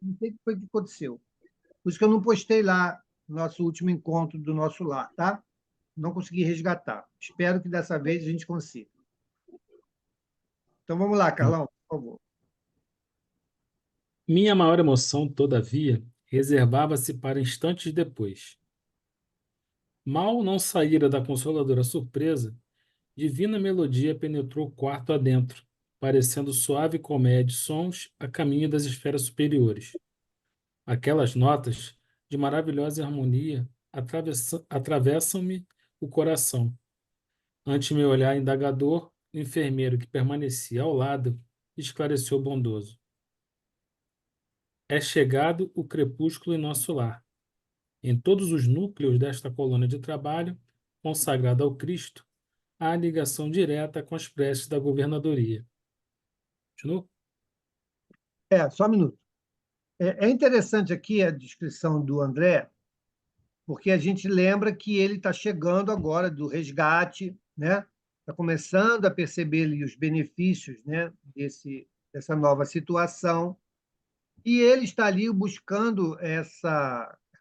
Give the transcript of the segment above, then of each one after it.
Não sei o que foi que aconteceu. Por isso que eu não postei lá no nosso último encontro do nosso lar, tá? Não consegui resgatar. Espero que dessa vez a gente consiga. Então vamos lá, Carlão, por favor. Minha maior emoção, todavia, reservava-se para instantes depois. Mal não saíra da consoladora surpresa, divina melodia penetrou o quarto adentro, parecendo suave colmeia de sons a caminho das esferas superiores. Aquelas notas, de maravilhosa harmonia, atravessam-me o coração. Ante meu olhar indagador, o enfermeiro que permanecia ao lado esclareceu bondoso. É chegado o crepúsculo em nosso lar. Em todos os núcleos desta colônia de trabalho, consagrada ao Cristo, há ligação direta com as preces da governadoria. Continua? Só um minuto. É interessante aqui a descrição do André, porque a gente lembra que ele está chegando agora do resgate, né? Está começando a perceber ali os benefícios, né? Dessa nova situação, e ele está ali buscando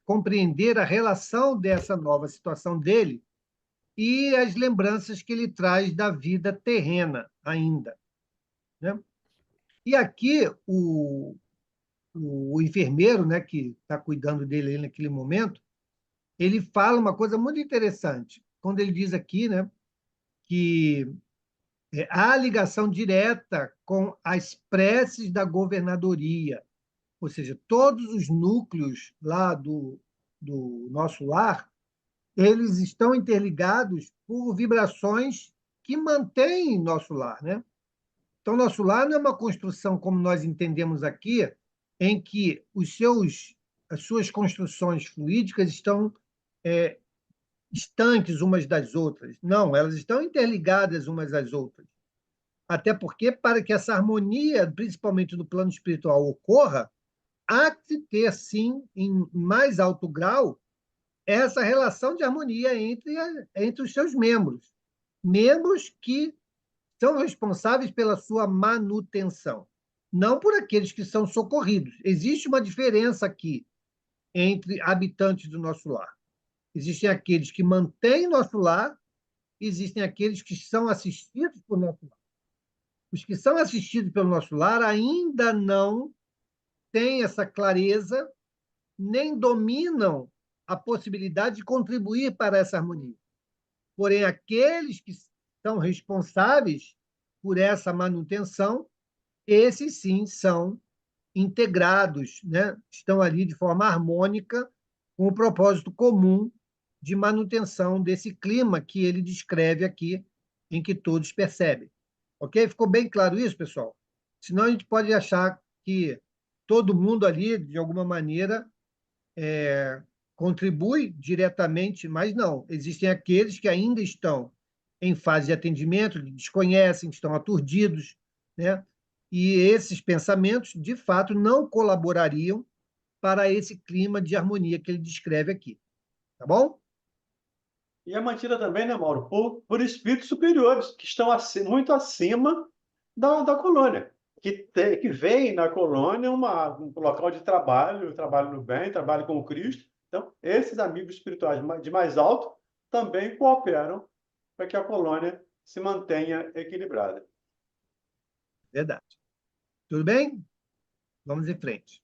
compreender a relação dessa nova situação dele e as lembranças que ele traz da vida terrena ainda, né? E aqui o enfermeiro, né, que está cuidando dele naquele momento, ele fala uma coisa muito interessante, quando ele diz aqui, né, que há ligação direta com as preces da governadoria, ou seja, todos os núcleos lá do nosso lar, eles estão interligados por vibrações que mantêm nosso lar, né? Então, nosso lar não é uma construção como nós entendemos aqui, em que as suas construções fluídicas estão é, estanques umas das outras. Não, elas estão interligadas umas às outras. Até porque, para que essa harmonia, principalmente no plano espiritual, ocorra, há que ter, sim, em mais alto grau, essa relação de harmonia entre os seus membros. Membros que são responsáveis pela sua manutenção, não por aqueles que são socorridos. Existe uma diferença aqui entre habitantes do nosso lar. Existem aqueles que mantêm nosso lar, existem aqueles que são assistidos por nosso lar. Os que são assistidos pelo nosso lar ainda não têm essa clareza, nem dominam a possibilidade de contribuir para essa harmonia. Porém, aqueles que são responsáveis por essa manutenção, esses sim são integrados, né? Estão ali de forma harmônica, com o propósito comum de manutenção desse clima que ele descreve aqui, em que todos percebem. Ok? Ficou bem claro isso, pessoal? Senão a gente pode achar que todo mundo ali, de alguma maneira, contribui diretamente, mas não. Existem aqueles que ainda estão em fase de atendimento, que desconhecem, que estão aturdidos, né? E esses pensamentos, de fato, não colaborariam para esse clima de harmonia que ele descreve aqui. Tá bom? E é mantida também, né, Mauro, por espíritos superiores, que estão muito acima da colônia, que veem na colônia um local de trabalho, trabalho no bem, trabalho com o Cristo. Então, esses amigos espirituais de mais alto também cooperam para que a colônia se mantenha equilibrada. Verdade. Tudo bem? Vamos em frente.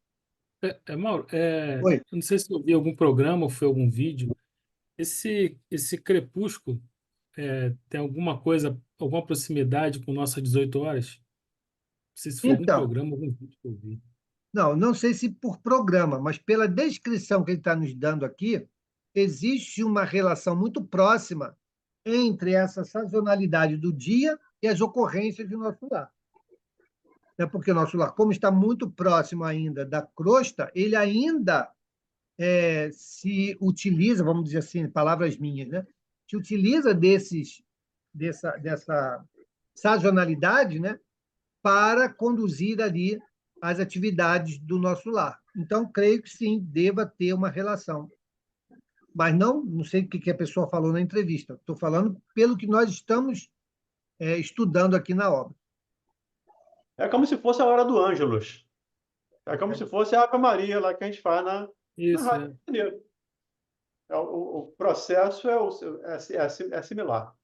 Mauro, Oi. eu não sei se eu vi algum programa ou foi algum vídeo. Esse crepúsculo tem alguma coisa, alguma proximidade com nossas 18 horas? Não sei se foi algum Então, programa, algum vídeo que eu vi. não sei se por programa, mas pela descrição que ele está nos dando aqui, existe uma relação muito próxima entre essa sazonalidade do dia e as ocorrências do nosso lar. É porque o nosso lar, como está muito próximo ainda da crosta, ele ainda se utiliza, vamos dizer assim, palavras minhas, né? Se utiliza dessa sazonalidade, né? Para conduzir ali as atividades do nosso lar. Então, creio que sim, deva ter uma relação. Mas não sei o que a pessoa falou na entrevista. Estou falando pelo que nós estamos estudando aqui na obra. É como se fosse a hora do Ângelus. É como se fosse a Ave Maria lá que a gente faz na Isso, Rádio Janeiro. O processo é similar.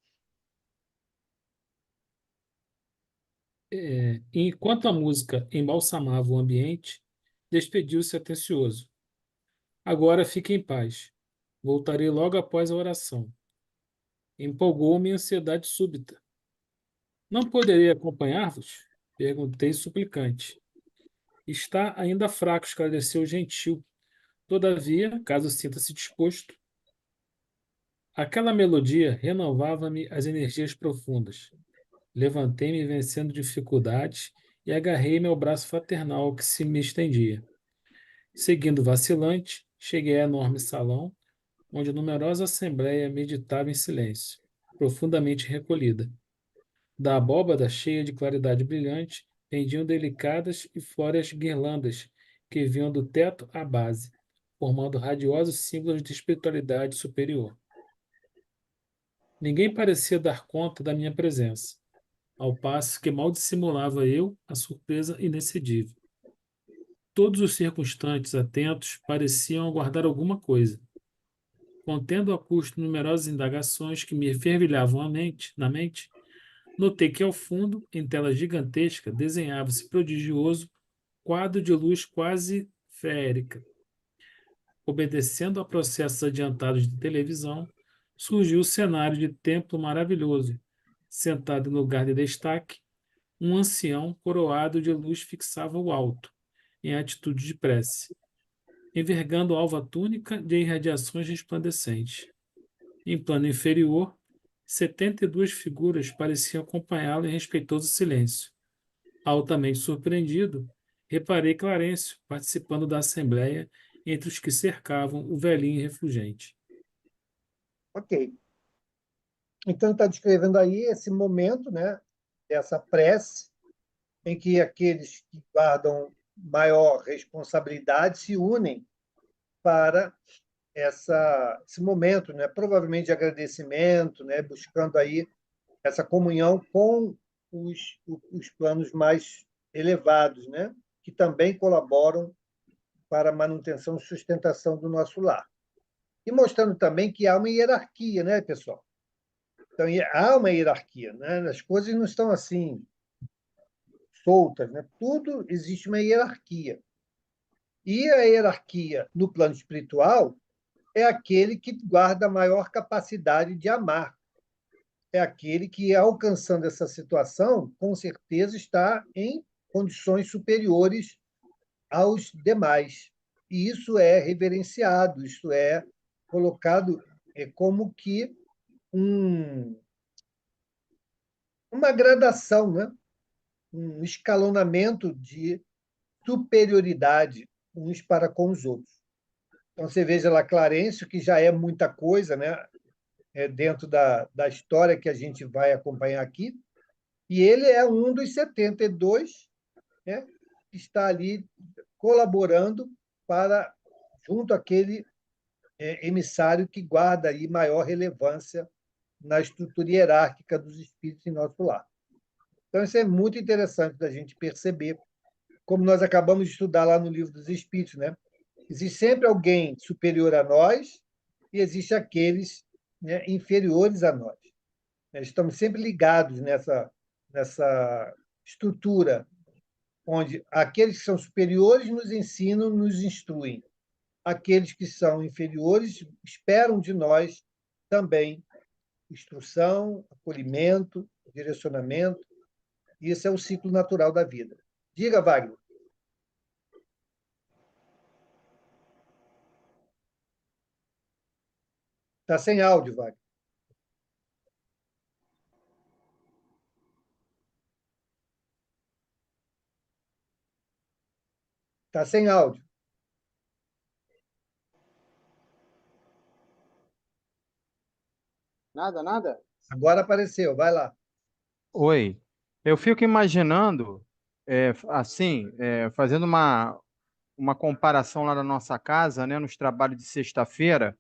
Enquanto a música embalsamava o ambiente, despediu-se atencioso. Agora fique em paz. Voltarei logo após a oração. Empolgou-me a ansiedade súbita. Não poderei acompanhar-vos? Perguntei suplicante. Está ainda fraco, esclareceu o gentil. Todavia, caso sinta-se disposto. Aquela melodia renovava-me as energias profundas. Levantei-me vencendo dificuldades e agarrei-me ao braço fraternal que se me estendia. Seguindo vacilante, cheguei ao enorme salão, onde a numerosa assembleia meditava em silêncio, profundamente recolhida. Da abóbada cheia de claridade brilhante pendiam delicadas e flóreas guirlandas que vinham do teto à base, formando radiosos símbolos de espiritualidade superior. Ninguém parecia dar conta da minha presença, ao passo que mal dissimulava eu a surpresa inexcedível. Todos os circunstantes atentos pareciam aguardar alguma coisa. Contendo a custo numerosas indagações que me fervilhavam na mente, notei que ao fundo, em tela gigantesca, desenhava-se prodigioso quadro de luz quase feérica. Obedecendo a processos adiantados de televisão, surgiu o cenário de templo maravilhoso. Sentado em lugar de destaque, um ancião coroado de luz fixava o alto, em atitude de prece, envergando alva túnica de irradiações resplandecentes. Em plano inferior, 72 figuras pareciam acompanhá-lo em respeitoso silêncio. Altamente surpreendido, reparei Clarencio participando da assembleia entre os que cercavam o velhinho refulgente. Ok. Então, está descrevendo aí esse momento, né, dessa prece, em que aqueles que guardam maior responsabilidade se unem para esse momento, né, provavelmente de agradecimento, né, buscando aí essa comunhão com os planos mais elevados, né, que também colaboram para a manutenção e sustentação do nosso lar. E mostrando também que há uma hierarquia, né, pessoal? Então, há uma hierarquia, né? As coisas não estão assim soltas, né? Tudo existe uma hierarquia. E a hierarquia no plano espiritual é aquele que guarda a maior capacidade de amar. É aquele que, alcançando essa situação, com certeza está em condições superiores aos demais. E isso é reverenciado, isso é colocado como que um, uma gradação, né? Um escalonamento de superioridade uns para com os outros. Então, você veja lá Clarencio, que já é muita coisa, né? Dentro da história que a gente vai acompanhar aqui, e ele é um dos 72, né? Que está ali colaborando para, junto àquele emissário que guarda aí maior relevância na estrutura hierárquica dos espíritos em nosso lar. Então, isso é muito interessante da gente perceber, como nós acabamos de estudar lá no Livro dos Espíritos, né? Existe sempre alguém superior a nós e existe aqueles, né, inferiores a nós. Estamos sempre ligados nessa estrutura, onde aqueles que são superiores nos ensinam, nos instruem. Aqueles que são inferiores esperam de nós também instrução, acolhimento, direcionamento. Isso é o ciclo natural da vida. Diga, Wagner. Está sem áudio, Wagner. Está sem áudio. Nada, nada? Agora apareceu, vai lá. Oi. Eu fico imaginando, assim, fazendo uma comparação lá na nossa casa, né, nos trabalhos de sexta-feira,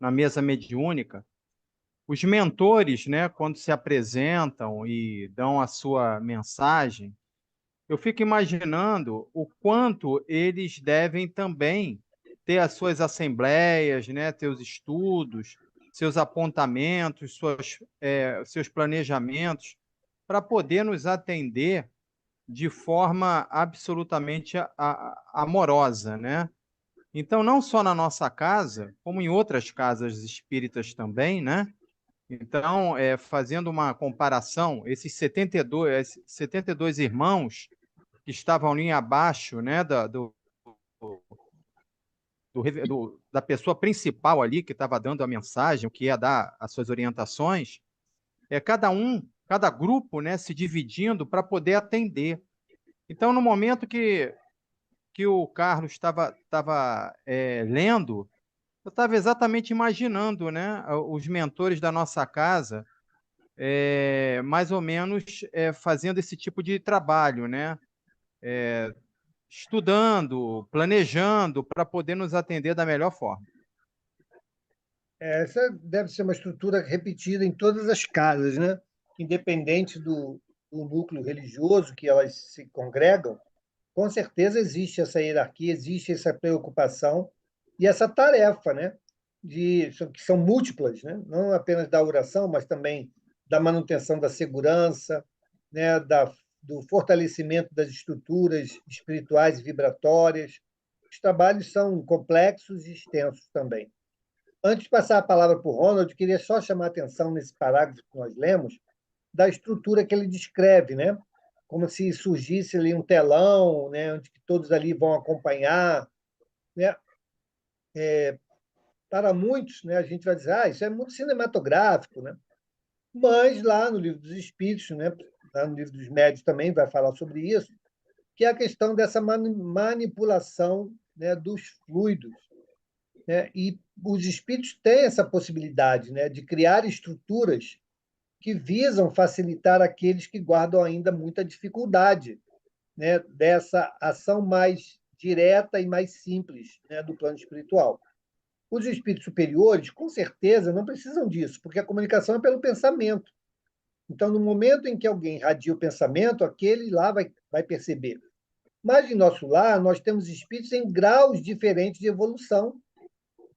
na mesa mediúnica, os mentores, né, quando se apresentam e dão a sua mensagem, eu fico imaginando o quanto eles devem também ter as suas assembleias, né, ter os estudos, seus apontamentos, seus planejamentos, para poder nos atender de forma absolutamente amorosa, né? Então, não só na nossa casa, como em outras casas espíritas também, né? Então, fazendo uma comparação, esses 72 irmãos que estavam ali abaixo, né, da pessoa principal ali que estava dando a mensagem, o que ia dar as suas orientações, cada grupo, né, se dividindo para poder atender. Então, no momento que o Carlos estava lendo, eu estava exatamente imaginando, né, os mentores da nossa casa, mais ou menos fazendo esse tipo de trabalho, né? Estudando, planejando para poder nos atender da melhor forma. Essa deve ser uma estrutura repetida em todas as casas, né? Independente do núcleo religioso que elas se congregam, com certeza existe essa hierarquia, existe essa preocupação e essa tarefa, né? Que são múltiplas, né? Não apenas da oração, mas também da manutenção da segurança, né? Do fortalecimento das estruturas espirituais e vibratórias. Os trabalhos são complexos e extensos também. Antes de passar a palavra para o Ronald, eu queria só chamar a atenção nesse parágrafo que nós lemos, da estrutura que ele descreve, né? Como se surgisse ali um telão, né? Onde todos ali vão acompanhar, né? Para muitos, né? A gente vai dizer, isso é muito cinematográfico, né? Mas lá no Livro dos Espíritos, né? Lá no Livro dos Médiuns também vai falar sobre isso, que é a questão dessa manipulação, né? Dos fluidos, né? E os espíritos têm essa possibilidade, né? De criar estruturas que visam facilitar aqueles que guardam ainda muita dificuldade, né, dessa ação mais direta e mais simples, né, do plano espiritual. Os espíritos superiores, com certeza, não precisam disso, porque a comunicação é pelo pensamento. Então, no momento em que alguém radia o pensamento, aquele lá vai perceber. Mas em nosso lar, nós temos espíritos em graus diferentes de evolução.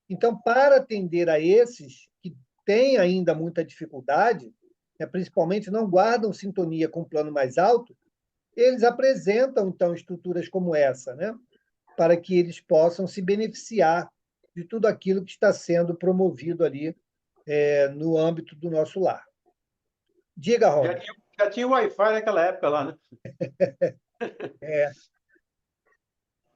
Então, para atender a esses que têm ainda muita dificuldade, né, principalmente não guardam sintonia com o plano mais alto, eles apresentam, então, estruturas como essa, né, para que eles possam se beneficiar de tudo aquilo que está sendo promovido ali no âmbito do nosso lar. Diga, Já Ronald. tinha, já tinha Wi-Fi naquela época lá, né?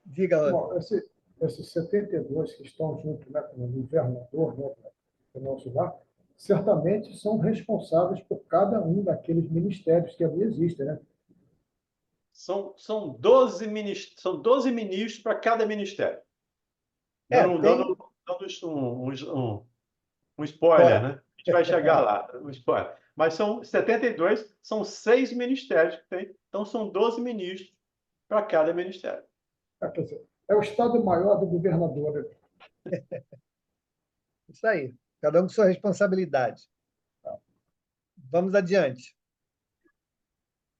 Diga, Ronald. Bom, esses 72 que estão junto, né, com o governador, né, do nosso lar, certamente são responsáveis por cada um daqueles ministérios que ali existem, né? São 12 ministros, para cada ministério. Dando, Tem. dando, dando um spoiler, né? A gente vai chegar lá, um spoiler. Mas são 72, são 6 ministérios que tem, então são 12 ministros para cada ministério. Quer dizer, é o Estado-Maior do governador. Isso aí. Cada um com sua responsabilidade. Vamos adiante.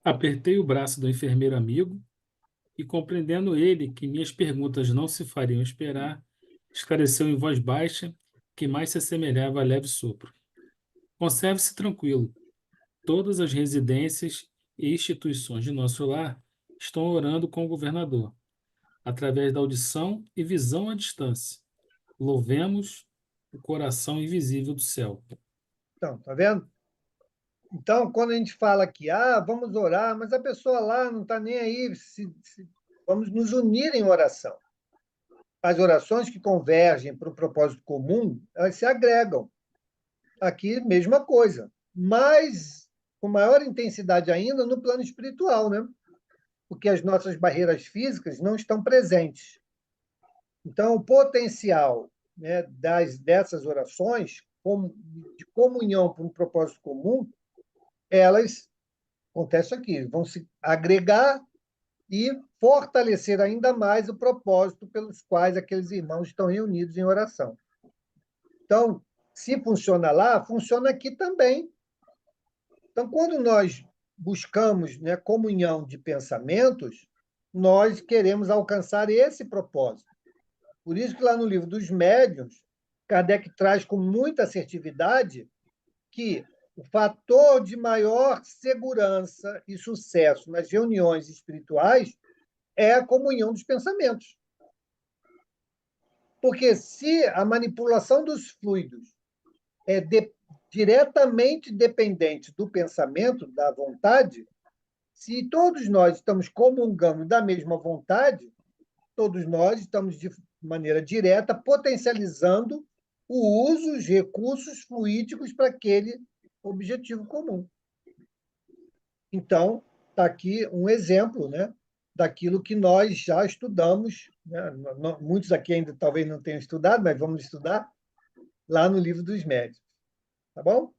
Apertei o braço do enfermeiro amigo e, compreendendo ele que minhas perguntas não se fariam esperar, esclareceu em voz baixa que mais se assemelhava a leve sopro. Conserve-se tranquilo. Todas as residências e instituições de nosso lar estão orando com o governador, através da audição e visão à distância. Louvemos o coração invisível do céu. Então, tá vendo? Então, quando a gente fala aqui, vamos orar, mas a pessoa lá não está nem aí, vamos nos unir em oração. As orações que convergem para o propósito comum, elas se agregam. Aqui, mesma coisa, mas com maior intensidade ainda no plano espiritual, né? Porque as nossas barreiras físicas não estão presentes. Então, o potencial, né, dessas orações, de comunhão para um propósito comum, elas, acontece aqui, vão se agregar e fortalecer ainda mais o propósito pelos quais aqueles irmãos estão reunidos em oração. Então, se funciona lá, funciona aqui também. Então, quando nós buscamos, né, comunhão de pensamentos, nós queremos alcançar esse propósito. Por isso que lá no livro dos Médiuns, Kardec traz com muita assertividade que o fator de maior segurança e sucesso nas reuniões espirituais é a comunhão dos pensamentos. Porque se a manipulação dos fluidos é diretamente dependente do pensamento, da vontade, se todos nós estamos comungando da mesma vontade, todos nós estamos, de maneira direta, potencializando o uso, os recursos fluídicos para aquele objetivo comum. Então, está aqui um exemplo, né, daquilo que nós já estudamos, né? Muitos aqui ainda talvez não tenham estudado, mas vamos estudar lá no Livro dos Médiuns. Tá bom?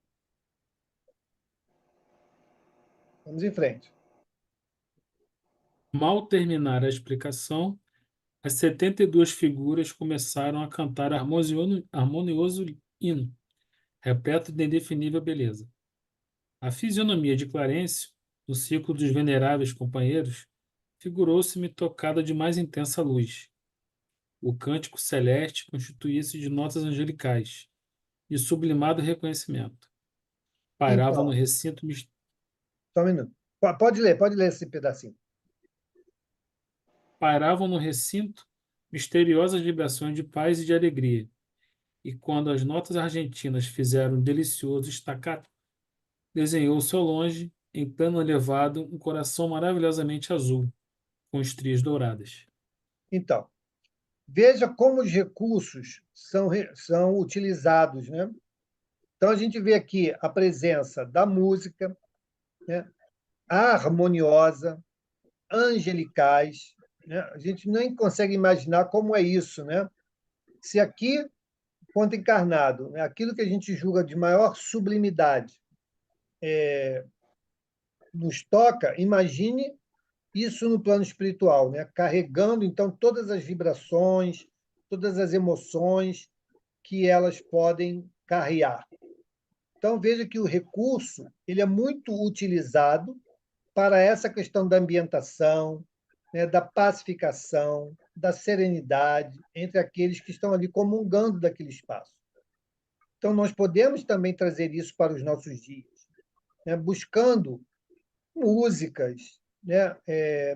Vamos em frente. Mal terminar a explicação, as 72 figuras começaram a cantar harmonioso hino, repleto de indefinível beleza. A fisionomia de Clarencio, no círculo dos veneráveis companheiros, figurou-se-me tocada de mais intensa luz. O cântico celeste constituía-se de notas angelicais, de sublimado reconhecimento. Pairavam no Então, recinto só um minuto. Pode ler esse pedacinho. pairavam no recinto misteriosas vibrações de paz e de alegria, e quando as notas argentinas fizeram um delicioso staccato, desenhou-se ao longe, em plano elevado, um coração maravilhosamente azul, com estrias douradas. Então, veja como os recursos são utilizados, né? Então, a gente vê aqui a presença da música, né? Harmoniosa, angelicais, né? A gente nem consegue imaginar como é isso, né? Se aqui, ponto encarnado, né? Aquilo que a gente julga de maior sublimidade nos toca, imagine isso no plano espiritual, né? Carregando, então, todas as vibrações, todas as emoções que elas podem carrear. Então, veja que o recurso ele é muito utilizado para essa questão da ambientação, né, da pacificação, da serenidade entre aqueles que estão ali comungando daquele espaço. Então, nós podemos também trazer isso para os nossos dias, né, buscando músicas, né,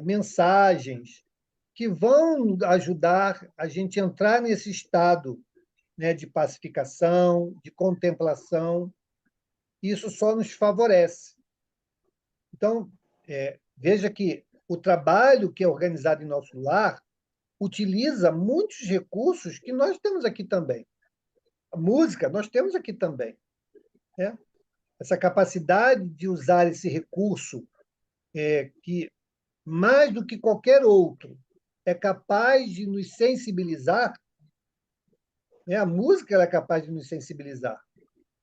mensagens que vão ajudar a gente a entrar nesse estado, né, de pacificação, de contemplação. Isso só nos favorece. Então, veja que o trabalho que é organizado em nosso lar utiliza muitos recursos que nós temos aqui também. A música, nós temos aqui também, né? Essa capacidade de usar esse recurso que, mais do que qualquer outro, é capaz de nos sensibilizar, né? A música ela é capaz de nos sensibilizar,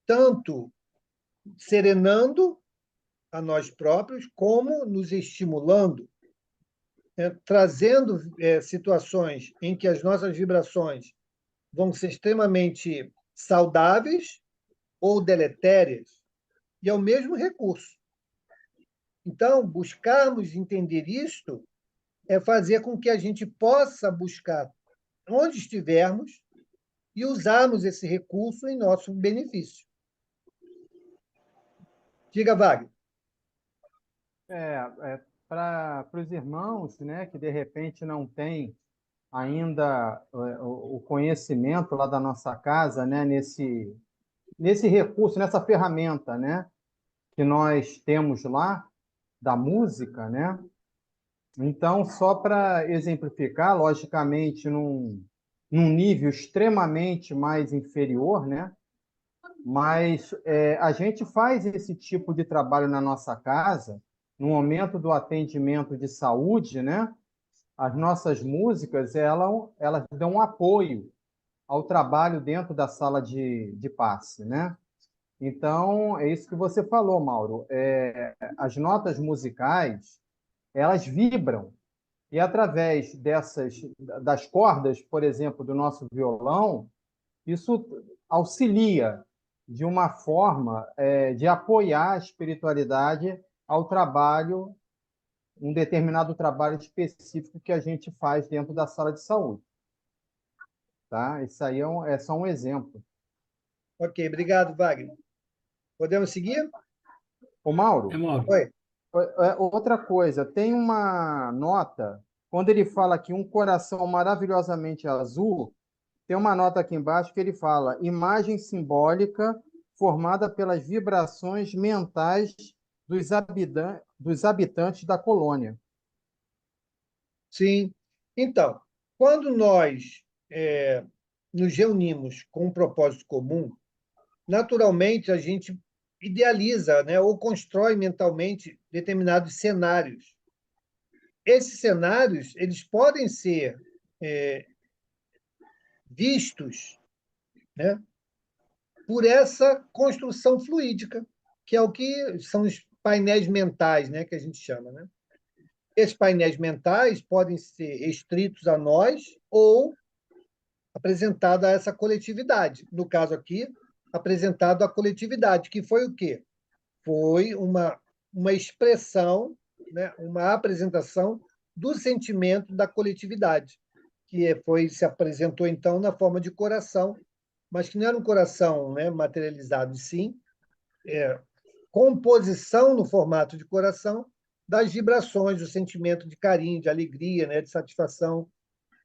tanto serenando a nós próprios, como nos estimulando, trazendo situações em que as nossas vibrações vão ser extremamente saudáveis ou deletérias, e é o mesmo recurso. Então, buscarmos entender isto é fazer com que a gente possa buscar onde estivermos e usarmos esse recurso em nosso benefício. Diga, Wagner. Para os irmãos, né, que de repente não têm ainda o conhecimento lá da nossa casa, né, nesse recurso, nessa ferramenta, né, que nós temos lá, da música, né? Então, só para exemplificar, logicamente, num nível extremamente mais inferior, né? Mas a gente faz esse tipo de trabalho na nossa casa, no momento do atendimento de saúde, né? As nossas músicas, elas dão um apoio ao trabalho dentro da sala de passe, né? Então, é isso que você falou, Mauro. As notas musicais, elas vibram. E através das cordas, por exemplo, do nosso violão, isso auxilia de uma forma de apoiar a espiritualidade ao trabalho, um determinado trabalho específico que a gente faz dentro da sala de saúde, tá? Isso aí é só um exemplo. Ok, obrigado, Wagner. Podemos seguir? Ô, Mauro, Mauro. Oi. outra coisa, tem uma nota, quando ele fala aqui um coração maravilhosamente azul, tem uma nota aqui embaixo que ele fala imagem simbólica formada pelas vibrações mentais dos habitantes da colônia. Sim. Então, quando nós nos reunimos com um propósito comum, naturalmente a gente idealiza, né, ou constrói mentalmente determinados cenários. Esses cenários eles podem ser vistos, né, por essa construção fluídica, que é o que são os painéis mentais, né, que a gente chama, né? Esses painéis mentais podem ser restritos a nós ou apresentado a essa coletividade. No caso aqui, apresentado à coletividade, que foi o quê? Foi uma expressão, né, uma apresentação do sentimento da coletividade, que se apresentou, então, na forma de coração, mas que não era um coração, né, materializado, sim, composição no formato de coração das vibrações, do sentimento de carinho, de alegria, né, de satisfação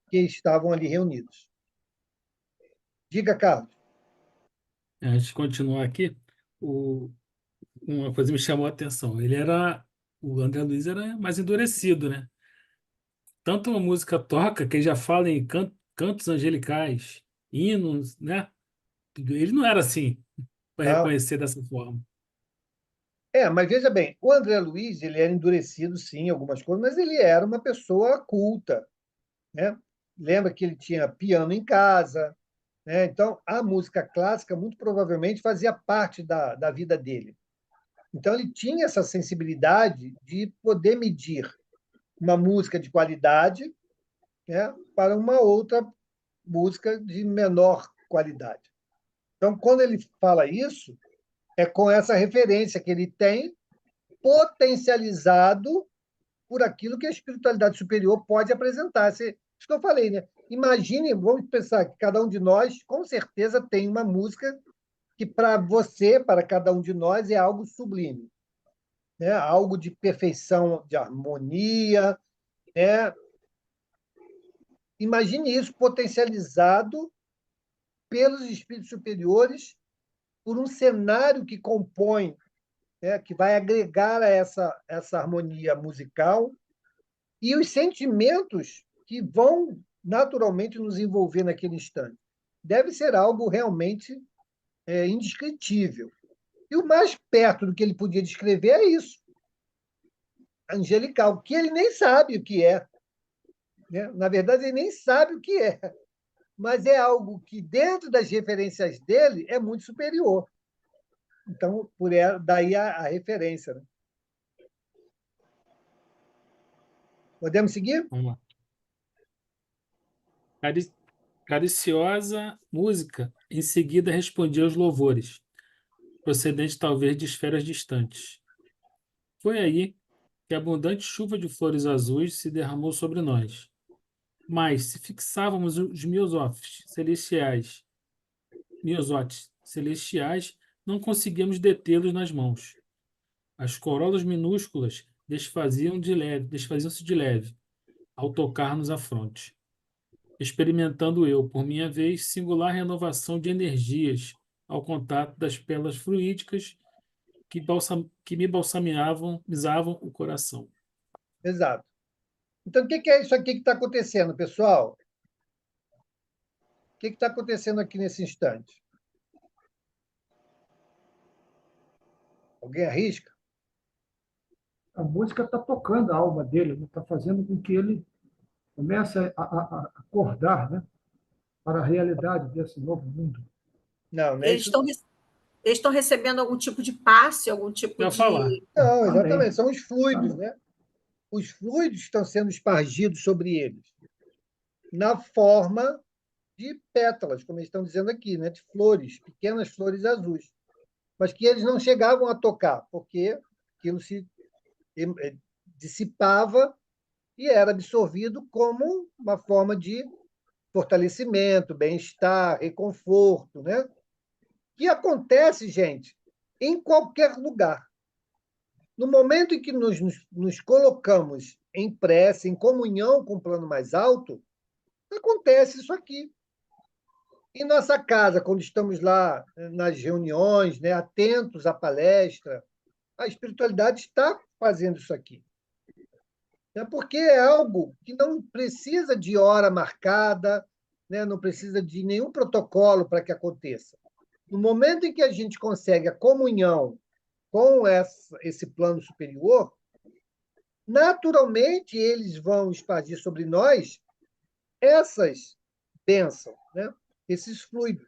que estavam ali reunidos. Diga, Carlos. Antes de continuar aqui, uma coisa me chamou a atenção. O André Luiz era mais endurecido, né? Tanto a música toca, que ele já fala em cantos angelicais, hinos, né? Ele não era assim, para Não. reconhecer dessa forma. Mas veja bem, o André Luiz ele era endurecido, sim, em algumas coisas, mas ele era uma pessoa culta, né? Lembra que ele tinha piano em casa, né? Então, a música clássica, muito provavelmente, fazia parte da vida dele. Então, ele tinha essa sensibilidade de poder medir uma música de qualidade, né, para uma outra música de menor qualidade. Então, quando ele fala isso, é com essa referência que ele tem, potencializado por aquilo que a espiritualidade superior pode apresentar. Isso que eu falei, né? Imagine, vamos pensar que cada um de nós, com certeza, tem uma música que, para você, para cada um de nós, é algo sublime, né? Algo de perfeição, de harmonia, né? Imagine isso potencializado pelos espíritos superiores por um cenário que compõe, né, que vai agregar a essa harmonia musical e os sentimentos que vão naturalmente nos envolver naquele instante. Deve ser algo realmente indescritível. E o mais perto do que ele podia descrever é isso, angelical, que ele nem sabe o que é. Né? Na verdade, ele nem sabe o que é, mas é algo que, dentro das referências dele, é muito superior. Então, daí a referência. Né? Podemos seguir? Vamos lá. Cariciosa música, em seguida respondia aos louvores, procedente talvez de esferas distantes. Foi aí que a abundante chuva de flores azuis se derramou sobre nós. Mas, se fixávamos os miosotes celestiais, não conseguíamos detê-los nas mãos. As corolas minúsculas desfaziam-se de leve, ao tocar-nos a fronte. Experimentando eu, por minha vez, singular renovação de energias ao contato das pérolas fluídicas que me balsameavam o coração. Exato. Então, o que é isso aqui que está acontecendo, pessoal? O que está acontecendo aqui nesse instante? Alguém arrisca? A música está tocando a alma dele, está fazendo com que ele comece a acordar, né, para a realidade desse novo mundo. Não, não é Eles isso. estão recebendo algum tipo de passe, algum tipo Eu ia falar. de. Não, Amém. exatamente. São os fluidos, Amém. né? Os fluidos estão sendo espargidos sobre eles, na forma de pétalas, como eles estão dizendo aqui, né? De flores, pequenas flores azuis. Mas que eles não chegavam a tocar, porque aquilo se dissipava e era absorvido como uma forma de fortalecimento, bem-estar, reconforto, né? Que acontece, gente, em qualquer lugar. No momento em que nos colocamos em prece, em comunhão com o plano mais alto, acontece isso aqui. Em nossa casa, quando estamos lá nas reuniões, né, atentos à palestra, a espiritualidade está fazendo isso aqui. Porque é algo que não precisa de hora marcada, né, não precisa de nenhum protocolo para que aconteça. No momento em que a gente consegue a comunhão com esse plano superior, naturalmente eles vão expandir sobre nós essas bênçãos, né? Esses fluidos,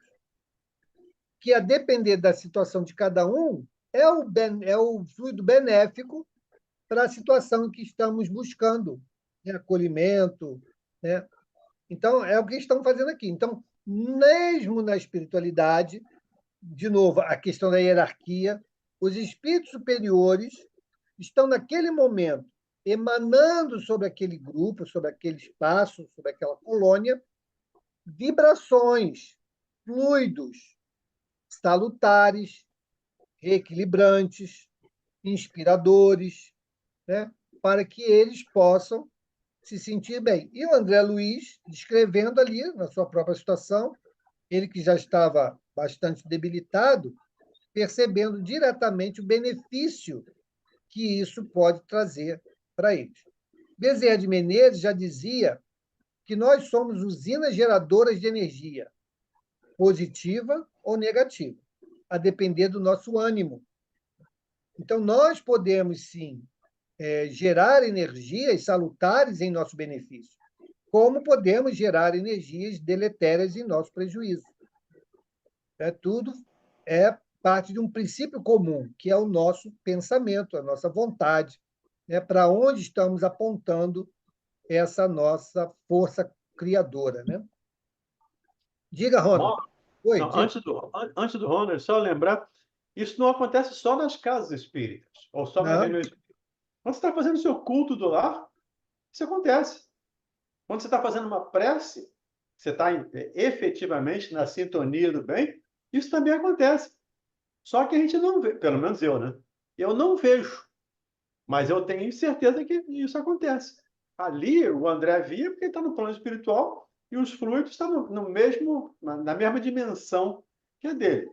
que a depender da situação de cada um, é o fluido benéfico para a situação em que estamos buscando, né? Acolhimento, né? Então, é o que estão fazendo aqui. Então, mesmo na espiritualidade, de novo, a questão da hierarquia, os espíritos superiores estão, naquele momento, emanando sobre aquele grupo, sobre aquele espaço, sobre aquela colônia, vibrações, fluidos salutares, reequilibrantes, inspiradores, né? Para que eles possam se sentir bem. E o André Luiz, descrevendo ali, na sua própria situação, ele que já estava bastante debilitado, percebendo diretamente o benefício que isso pode trazer para eles. Bezerra de Menezes já dizia que nós somos usinas geradoras de energia, positiva ou negativa, a depender do nosso ânimo. Então, nós podemos, sim, gerar energias salutares em nosso benefício, como podemos gerar energias deletérias em nosso prejuízo. Tudo é parte de um princípio comum, que é o nosso pensamento, a nossa vontade, né? Para onde estamos apontando essa nossa força criadora. Né? Diga, Ronald. Oi, Não, diga. antes do Ronald, só lembrar, isso não acontece só nas casas espíritas, ou só na Não, reunião espírita. Quando você está fazendo o seu culto do lar, isso acontece. Quando você está fazendo uma prece, você está efetivamente na sintonia do bem, isso também acontece. Só que a gente não vê, pelo menos eu, né? Eu não vejo, mas eu tenho certeza que isso acontece. Ali, o André via, porque ele está no plano espiritual, e os fluidos estão na mesma dimensão que a dele.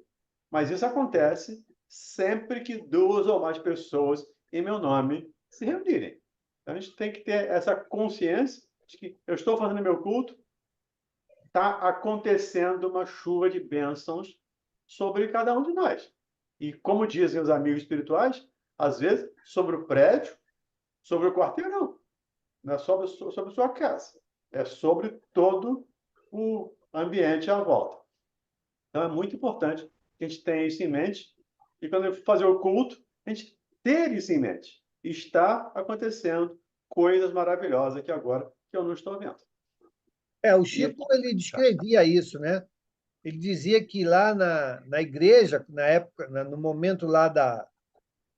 Mas isso acontece sempre que duas ou mais pessoas em meu nome se reunirem. Então, a gente tem que ter essa consciência de que eu estou fazendo meu culto, está acontecendo uma chuva de bênçãos sobre cada um de nós. E como dizem os amigos espirituais, às vezes sobre o prédio, sobre o quarteirão, não é sobre sua casa, é sobre todo o ambiente à volta. Então é muito importante que a gente tenha isso em mente e quando eu for fazer o culto, a gente ter isso em mente. Está acontecendo coisas maravilhosas aqui agora que eu não estou vendo. o Chico ele descrevia isso, né? Ele dizia que lá na igreja, na época, no momento lá da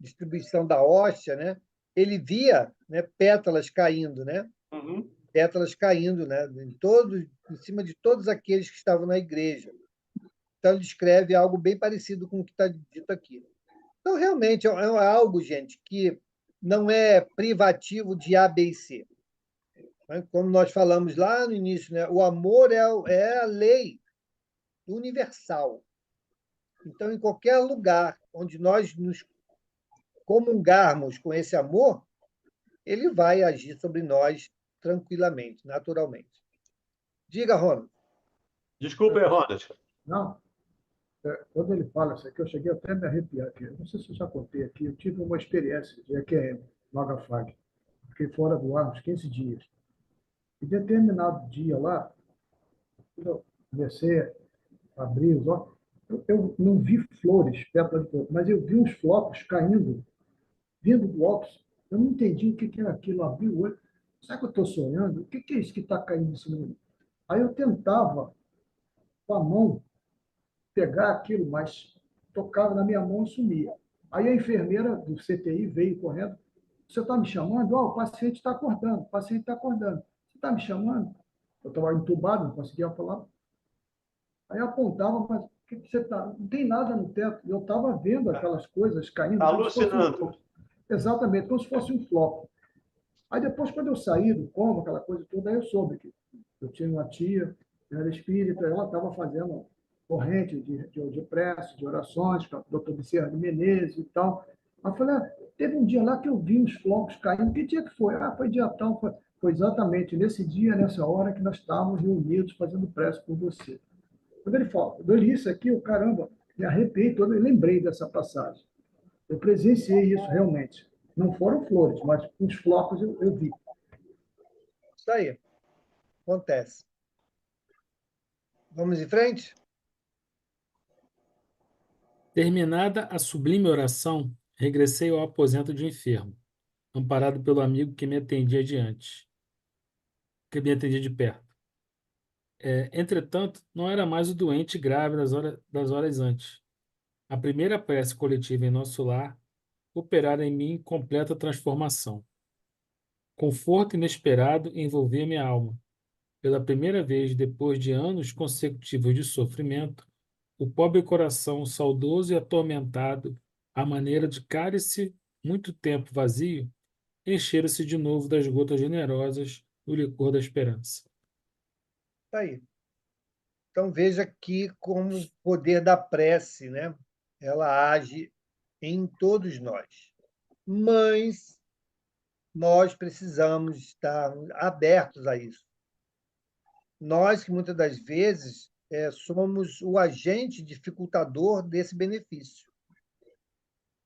distribuição da hóstia, né? Ele via, né, pétalas caindo, né? Uhum. Pétalas caindo, né? Em cima de todos aqueles que estavam na igreja. Então, ele descreve algo bem parecido com o que está dito aqui. Então, realmente, é algo, gente, que não é privativo de A, B e C. Como nós falamos lá no início, né? O amor é a lei universal. Então, em qualquer lugar onde nós nos comungarmos com esse amor, ele vai agir sobre nós tranquilamente, naturalmente. Diga, Ronald. Desculpa, Ronald. Não, quando ele fala isso aqui, eu cheguei até a me arrepiar aqui. Não sei se eu já contei aqui, eu tive uma experiência de EQM, no HFAG. Fiquei fora do ar uns 15 dias. E determinado dia lá, quando eu comecei a abrir os olhos, eu não vi flores perto de flores, mas eu vi uns flocos caindo, vindo do alto. Eu não entendi o que era aquilo. Abri o olho. Será que eu estou sonhando? O que é isso que está caindo em cima de mim? Aí eu tentava, com a mão, pegar aquilo, mas tocava na minha mão e sumia. Aí a enfermeira do CTI veio correndo, Você está me chamando? O paciente está acordando, o paciente está acordando. Você está me chamando? Eu estava entubado, não conseguia falar. Aí eu apontava, mas o que você está? Não tem nada no teto. Eu estava vendo aquelas coisas caindo como se fosse Alucinando. exatamente, como se fosse um flop. Aí depois, quando eu saí do coma, aquela coisa toda, aí eu soube que eu tinha uma tia, era espírita, ela estava fazendo corrente de prece, de orações, com o doutor Bezerra de Menezes e tal. Aí eu falei, teve um dia lá que eu vi os flocos caindo. Que dia que foi? Foi dia tal. Foi exatamente nesse dia, nessa hora, que nós estávamos reunidos fazendo prece por você. Quando ele disse aqui, eu, caramba, me arrepiei todo, eu lembrei dessa passagem. Eu presenciei isso realmente. Não foram flores, mas os flocos eu vi. Isso aí. Acontece. Vamos em frente? Terminada a sublime oração, regressei ao aposento de enfermo, amparado pelo amigo que me atendia que me atendia de perto. Entretanto, não era mais o doente grave das horas antes. A primeira prece coletiva em nosso lar operara em mim completa transformação. Conforto inesperado envolvia minha alma. Pela primeira vez, depois de anos consecutivos de sofrimento, o pobre coração saudoso e atormentado, à maneira de cálice muito tempo vazio, encheram-se de novo das gotas generosas do licor da esperança. Está aí. Então, veja aqui como o poder da prece, né? Ela age em todos nós. Mas nós precisamos estar abertos a isso. Nós, que muitas das vezes somos o agente dificultador desse benefício.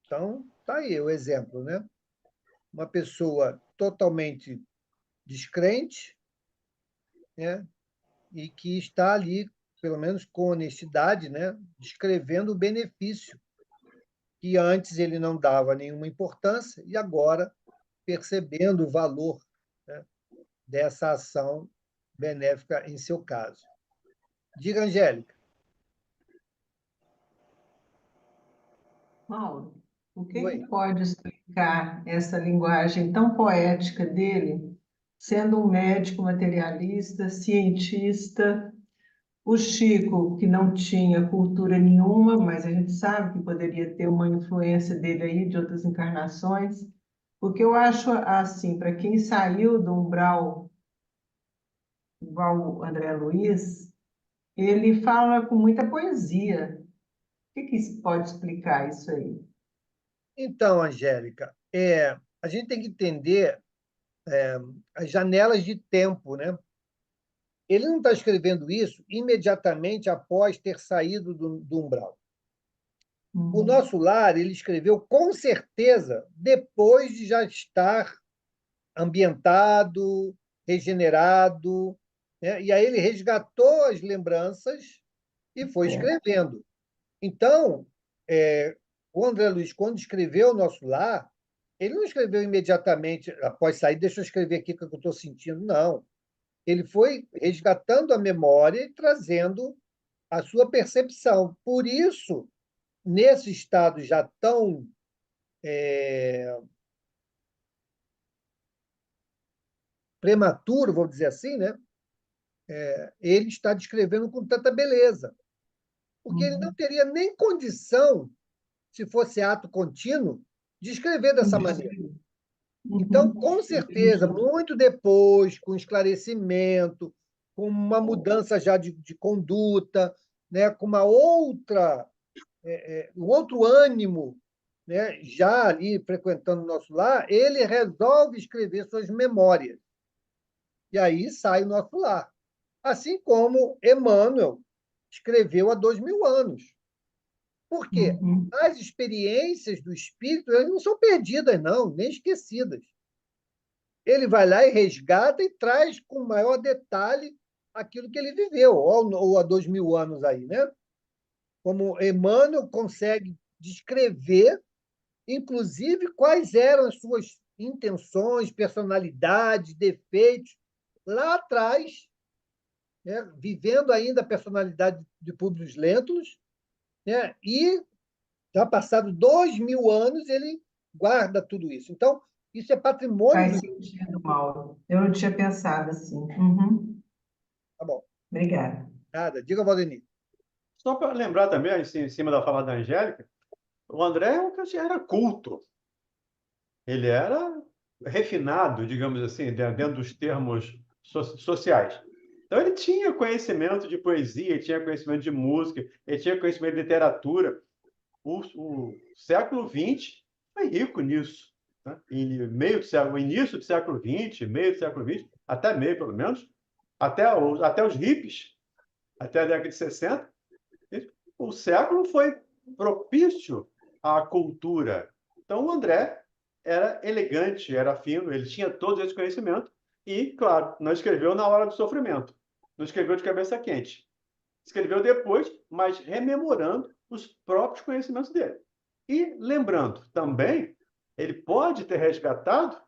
Então, está aí o exemplo, né? Uma pessoa totalmente descrente, né? E que está ali, pelo menos com honestidade, né? Descrevendo o benefício que antes ele não dava nenhuma importância e agora percebendo o valor, né, dessa ação benéfica em seu caso. Diga, Angélica. Mauro, o que Oi. que pode explicar essa linguagem tão poética dele, sendo um médico materialista, cientista, o Chico, que não tinha cultura nenhuma, mas a gente sabe que poderia ter uma influência dele aí de outras encarnações, porque eu acho assim, para quem saiu do umbral, igual o André Luiz, ele fala com muita poesia. O que que isso pode explicar isso aí? Então, Angélica, a gente tem que entender as janelas de tempo, né? Ele não está escrevendo isso imediatamente após ter saído do umbral. O Nosso Lar, ele escreveu com certeza depois de já estar ambientado, regenerado, né? E aí ele resgatou as lembranças e foi escrevendo. Então, o André Luiz, quando escreveu o Nosso Lar, ele não escreveu imediatamente após sair, deixa eu escrever aqui o que eu estou sentindo, não. Ele foi resgatando a memória e trazendo a sua percepção. Por isso, nesse estado já tão prematuro, vamos dizer assim, né? Ele está descrevendo com tanta beleza, porque ele não teria nem condição, se fosse ato contínuo, de escrever dessa maneira. Então, com certeza, muito depois, com esclarecimento, com uma mudança já de conduta, né? Com uma outra, um outro ânimo, né? Já ali frequentando o Nosso Lar, ele resolve escrever suas memórias. E aí sai o Nosso Lar. Assim como Emmanuel escreveu há 2000 anos. Por quê? As experiências do espírito elas não são perdidas, não, nem esquecidas. Ele vai lá e resgata e traz com maior detalhe aquilo que ele viveu, ou há 2000 anos aí, né? Como Emmanuel consegue descrever, inclusive, quais eram as suas intenções, personalidades, defeitos, lá atrás, né? Vivendo ainda a personalidade de Públio Lentulus, né? E já passados 2000 anos, ele guarda tudo isso. Então, Isso é patrimônio Faz do... sentido, Mauro. Eu não tinha pensado assim. Uhum. Tá bom, Obrigada. nada. Diga, Valdemir. Só para lembrar também, em cima da fala da Angélica, o André era culto. Ele era refinado, digamos assim, dentro dos termos sociais. Então, ele tinha conhecimento de poesia, ele tinha conhecimento de música, ele tinha conhecimento de literatura. O século XX foi rico nisso. Né? O início do século XX, meio do século XX, até meio, pelo menos, até os hippies, até a década de 60, o século foi propício à cultura. Então, o André era elegante, era fino, ele tinha todo esse conhecimento e, claro, não escreveu na hora do sofrimento, não escreveu de cabeça quente. Escreveu depois, mas rememorando os próprios conhecimentos dele. E lembrando também, ele pode ter resgatado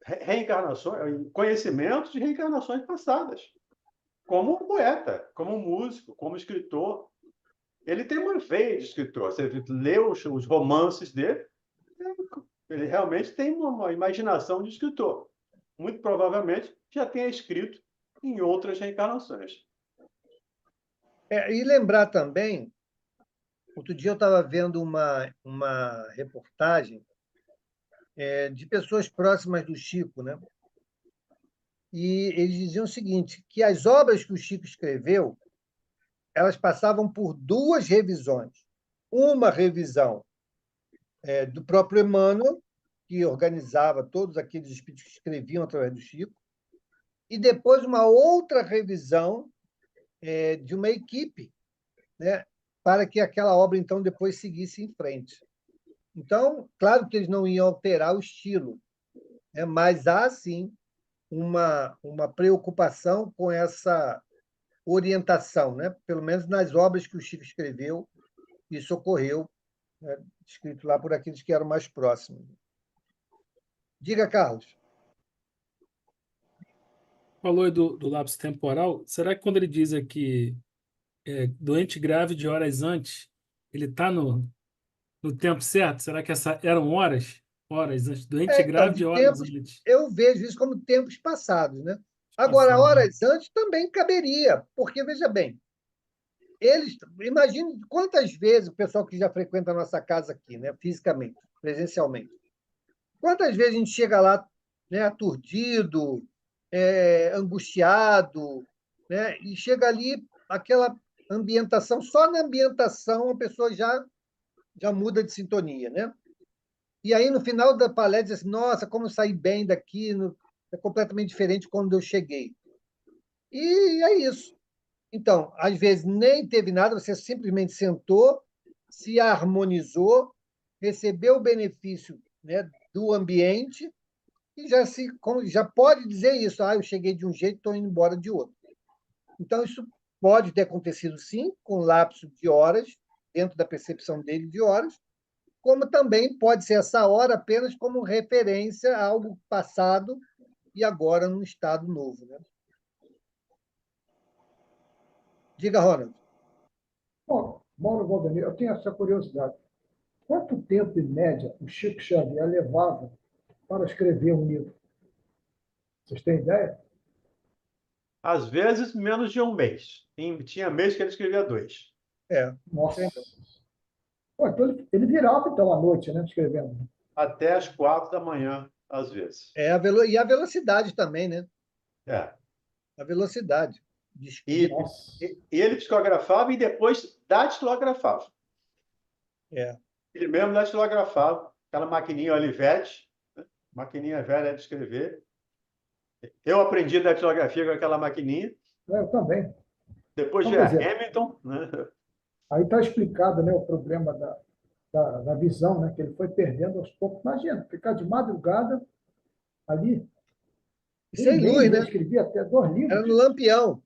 reencarnações, conhecimentos de reencarnações passadas, como poeta, como músico, como escritor. Ele tem uma veia de escritor. Você lê os romances dele, ele realmente tem uma imaginação de escritor. Muito provavelmente já tenha escrito em outras reencarnações. E lembrar também, outro dia eu estava vendo uma reportagem de pessoas próximas do Chico, né? E eles diziam o seguinte, que as obras que o Chico escreveu, elas passavam por duas revisões. Uma revisão do próprio Emmanuel, que organizava todos aqueles espíritos que escreviam através do Chico, e depois uma outra revisão de uma equipe, né, para que aquela obra, então, depois seguisse em frente. Então, claro que eles não iam alterar o estilo, né, mas há, sim, uma preocupação com essa orientação, né? Pelo menos nas obras que o Chico escreveu, isso ocorreu, né, escrito lá por aqueles que eram mais próximos. Diga, Carlos. Falou aí do lapso temporal. Será que quando ele diz aqui doente grave de horas antes, ele está no tempo certo? Será que eram horas? Horas antes. Doente Então, grave de de horas tempos, antes. eu vejo isso como tempos passados, né? Agora, Passado, né? horas antes também caberia, porque, veja bem, imagine quantas vezes o pessoal que já frequenta a nossa casa aqui, né, fisicamente, presencialmente, quantas vezes a gente chega lá, né, aturdido, angustiado, né, e chega ali aquela ambientação, só na ambientação a pessoa já muda de sintonia, né? E aí, no final da palestra, diz assim, nossa, como eu saí bem daqui, é completamente diferente de quando eu cheguei. E é isso. Então, às vezes nem teve nada, você simplesmente sentou, se harmonizou, recebeu o benefício, né, do ambiente e já pode dizer isso. Eu cheguei de um jeito, estou indo embora de outro. Então, isso pode ter acontecido, sim, com lapso de horas, dentro da percepção dele de horas, como também pode ser essa hora apenas como referência a algo passado e agora num estado novo. Né? Diga, Ronald. Bom, Mauro Valdemir, eu tenho essa curiosidade. Quanto tempo, em média, o Chico Xavier levava para escrever um livro? Vocês têm ideia? Às vezes, menos de um mês. Tinha mês que ele escrevia 2. Nossa. Sei. Pô, então ele virava, então, à noite, né, escrevendo. Até às 4 da manhã, às vezes. E a velocidade também, né? É. A velocidade de E, escrita. Nossa. e ele psicografava e depois datilografava. É. Ele mesmo datilografava. Aquela maquininha Olivetti, né? Maquininha velha de escrever. Eu aprendi datilografia com aquela maquininha. Eu também. Depois Então, veio quer a dizer, Hamilton, né? aí está explicado, né, o problema da visão, né, que ele foi perdendo aos poucos. Imagina, ficar de madrugada ali, E um sem mês, luz, ele né? escrevia até 2 Era livros. no lampião.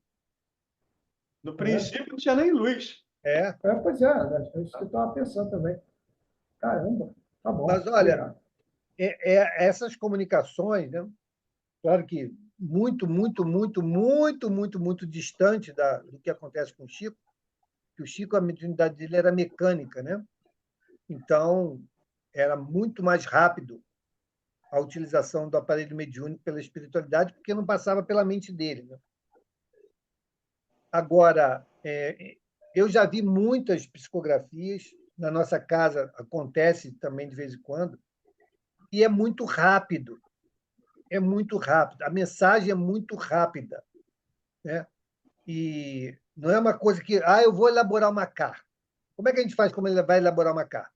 No É, princípio não tinha nem luz. pois é, né, é isso que eu estava pensando também. Caramba, tá Mas, bom, olha, obrigado. essas comunicações, né? Claro que muito, muito, muito, muito, muito, muito distante do que acontece com o Chico, que o Chico, a mediunidade dele era mecânica, né? Então, era muito mais rápido a utilização do aparelho mediúnico pela espiritualidade, porque não passava pela mente dele, né? Agora, eu já vi muitas psicografias, na nossa casa acontece também de vez em quando, e é muito rápido, a mensagem é muito rápida, né? E não é uma coisa que, eu vou elaborar uma carta. Como é que a gente faz como ele vai elaborar uma carta?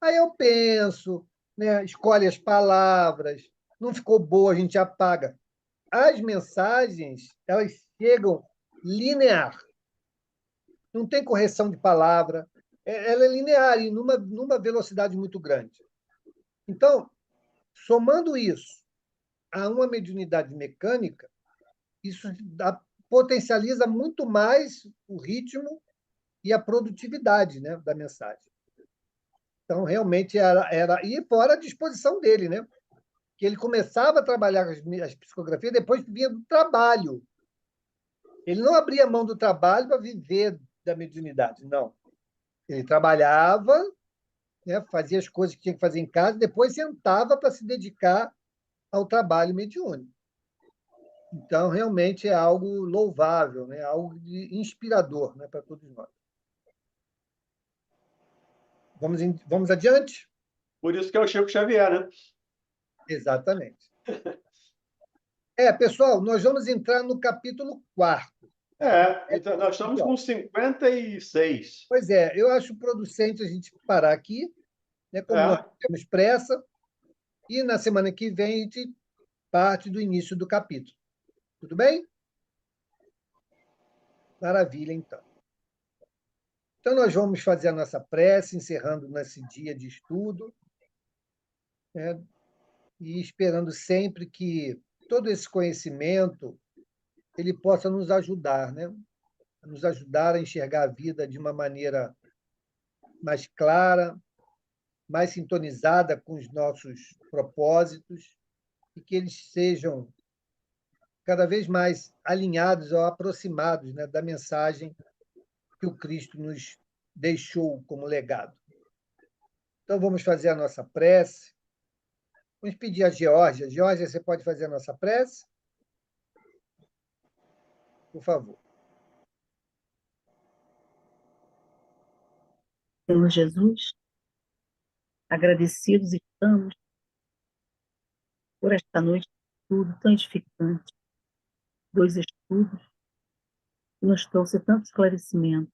Aí eu penso, né, escolhe as palavras, não ficou boa, a gente apaga. As mensagens, elas chegam linear, não tem correção de palavra, ela é linear e numa velocidade muito grande. Então, somando isso a uma mediunidade mecânica, isso potencializa muito mais o ritmo e a produtividade, né, da mensagem. Então, realmente era. E fora a disposição dele, né? Que ele começava a trabalhar as psicografias, depois vinha do trabalho. Ele não abria mão do trabalho para viver da mediunidade, não. Ele trabalhava, né, fazia as coisas que tinha que fazer em casa, depois sentava para se dedicar ao trabalho mediúnico. Então, realmente é algo louvável, né? Algo inspirador, né, para todos nós. Vamos adiante? Por isso que é o Chico Xavier, né? Exatamente. Pessoal, nós vamos entrar no capítulo 4. Então nós estamos com 56. Pois é, eu acho producente a gente parar aqui, né, como nós temos pressa, e na semana que vem a gente parte do início do capítulo. Tudo bem? Maravilha, então. Então, nós vamos fazer a nossa prece, encerrando nesse dia de estudo, né, e esperando sempre que todo esse conhecimento ele possa nos ajudar, né? Nos ajudar a enxergar a vida de uma maneira mais clara, mais sintonizada com os nossos propósitos e que eles sejam cada vez mais alinhados ou aproximados, né, da mensagem que o Cristo nos deixou como legado. Então, vamos fazer a nossa prece. Vamos pedir a Geórgia. Geórgia, você pode fazer a nossa prece? Por favor. Senhor Jesus, agradecidos estamos por esta noite de estudo tão edificante, 2 estudos que nos trouxe tanto esclarecimento,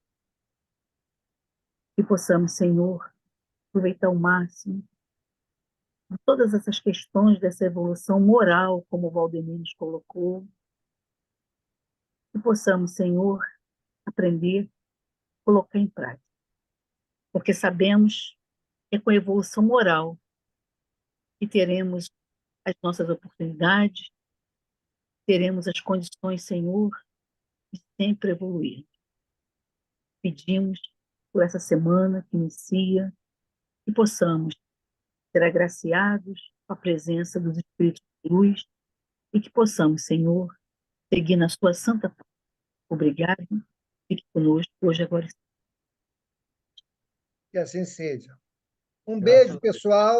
que possamos, Senhor, aproveitar ao máximo de todas essas questões dessa evolução moral, como o Valdemir nos colocou, que possamos, Senhor, aprender, colocar em prática, porque sabemos que é com a evolução moral que teremos as nossas oportunidades, teremos as condições, Senhor, de sempre evoluir. Pedimos por essa semana que inicia, que possamos ser agraciados com a presença dos Espíritos de luz e que possamos, Senhor, seguir na sua santa paz. Obrigado. Fique conosco hoje, agora e sempre. Que assim seja. Um beijo, pessoal.